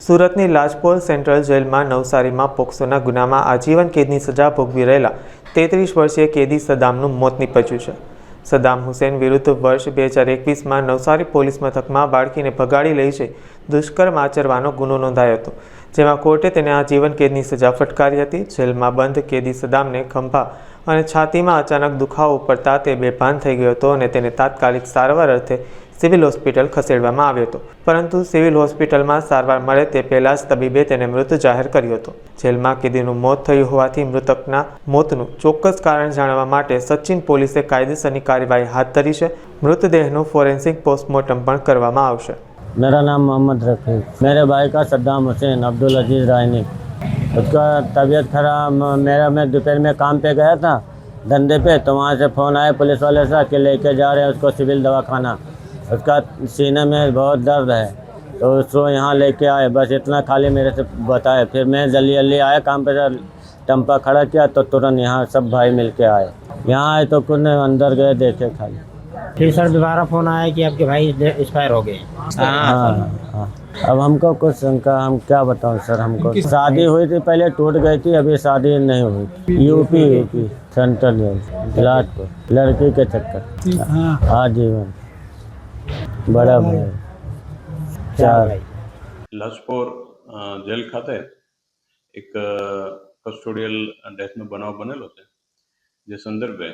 સુરતની લાજપોર સેન્ટ્રલ જેલમાં નવસારીમાં પોક્સોના ગુનામાં આજીવન કેદની સજા ભોગવી રહેલા 33 વર્ષીય કેદી સદામનું મોત નીપજ્યું છે। સદામ હુસેન વિરુદ્ધ વર્ષ 2021માં નવસારી પોલીસ મથકમાં બાળકીને ભગાડી લઈ જઈ દુષ્કર્મ આચરવાનો ગુનો નોંધાયો હતો, જેમાં કોર્ટે તેને આજીવન કેદની સજા ફટકારી હતી। જેલમાં બંધ કેદી સદામને ખંભા અને છાતીમાં અચાનક દુખાવો પડતા તે બેભાન થઈ ગયો હતો અને તેને તાત્કાલિક સારવાર અર્થે સિવિલ હોસ્પિટલ ખસેડવામાં આવ્યો હતો, પરંતુ સિવિલ હોસ્પિટલમાં સારવાર મળે તે પહેલાં જ તબીબે તેને મૃત જાહેર કર્યો હતો। જેલમાં કેદીનું મોત થયું હોવાથી મૃતકના મોતનું ચોક્કસ કારણ જાણવા માટે સચિન પોલીસે કાયદેસરની કાર્યવાહી હાથ ધરી છે। મૃતદેહનું ફોરેન્સિક પોસ્ટમોર્ટમ પણ કરવામાં આવશે। मेरा नाम मोहम्मद रफ़ी, मेरे भाई का सद्दाम हुसैन अब्दुल अजीज़ रायनी, उसका तबीयत खराब। मैं दोपहर में काम पे गया था धंधे पे, तो वहाँ से फ़ोन आया पुलिस वाले से कि लेके जा रहे हैं उसको सिविल दवाखाना, उसका सीने में बहुत दर्द है, तो उसको यहाँ लेके आए। बस इतना खाली मेरे से बताए। फिर मैं जल्दी आया काम पे, टम्पा खड़ा किया तो तुरंत यहाँ सब भाई मिल के आए। यहाँ आए तो कुछ अंदर गए, देखे खाली। फिर सर दोबारा फोन आया कि आपके भाई एक्सपायर हो गए। हाँ। अब हमको कुछ शंका, हम क्या बताऊं सर, हमको शादी हुई थी पहले, टूट गई थी, अभी शादी नहीं हुई। यूपी सेंट्रल लाजपुर, लड़की के चक्कर आजीवन बड़ा भाई 4 લાજપોર જેલ ખાતે એક કસ્ટોડિયલ ડેથનો બનાવ બનેલો છે, જે સંદર્ભે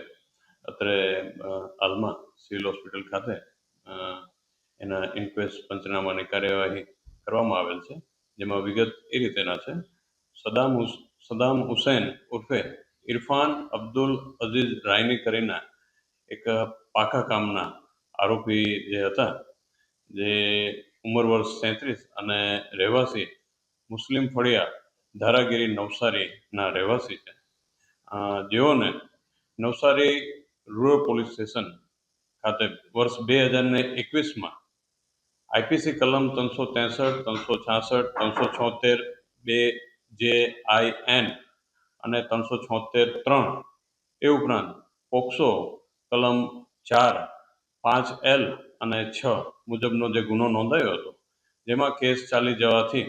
અત્રે હાલમાં સિવિલ હોસ્પિટલ ખાતે એના ઇન્ક્વેસ્ટ પંચનામાની કાર્યવાહી કરવામાં આવેલ છે, જેમાં વિગત એ રીતેના છે। સદામ હુસૈન ઉર્ફે ઇરફાન અબ્દુલ અઝીઝ રાયની કરીને એક પાકા કામના આરોપી જે હતા, જે ઉંમર વર્ષ 33 અને રહેવાસી મુસ્લિમ ફળિયા ધારાગીરી નવસારીના રહેવાસી છે, જેઓને નવસારી રૂરલ પોલીસ સ્ટેશન ખાતે વર્ષ 2021માં આઈપીસી કલમ 363, 366, 376, 2JIN અને 376(3) એ ઉપરાંત પોક્સો કલમ 4, 5L અને 6 મુજબનો જે ગુનો નોંધાયો હતો, જેમાં કેસ ચાલી જવાથી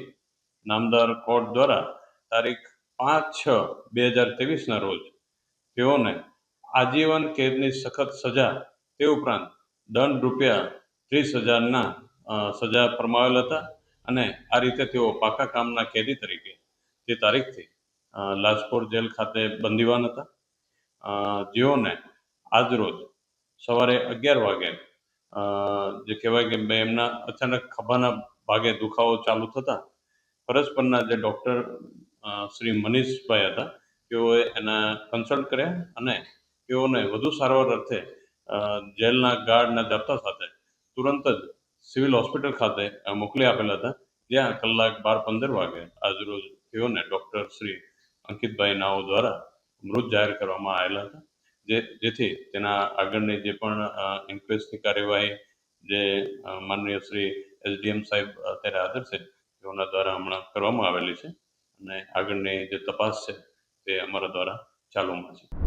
નામદાર કોર્ટ દ્વારા તારીખ 5/6/2023ના રોજ તેઓને આજીવન કેદની સખત સજા તે ઉપરાંત દંડ રૂપિયા 30,000ના સજા ફરમાવેલ હતા, અને આ રીતે તેઓ પાકા કામના કેદી તરીકે તે તારીખથી લાજપોર જેલ ખાતે બંદીવાન હતા, જેઓને આજરોજ સવારે 11 વાગે જે કહેવાય કે એમના અચાનક ખભાના ભાગે દુખાવો ચાલુ થતાં ફરજ પરના જે ડૉક્ટર શ્રી મનીષભાઈ હતા, તેઓએ એના કન્સલ્ટ કર્યા અને તેઓને વધુ સારવાર અર્થે જેલના ગાર્ડના દફતર સાથે તુરંત જ સિવિલ હોસ્પિટલ ખાતે મોકલી આપેલા હતા, જ્યાં કલાક 12-15 વાગે આજરોજ તેઓને ડૉક્ટર શ્રી અંકિતભાઈ નાઓ દ્વારા મૃત જાહેર કરવામાં આવેલા હતા, જેથી તેના આગળની જે પણ ઇન્ક્વેસ્ટની કાર્યવાહી જે માનનીય શ્રી SDM સાહેબ અત્યારે હાજર છે તેઓના દ્વારા હમણાં કરવામાં આવેલી છે, અને આગળની જે તપાસ છે તે અમારા દ્વારા ચાલુમાં છે।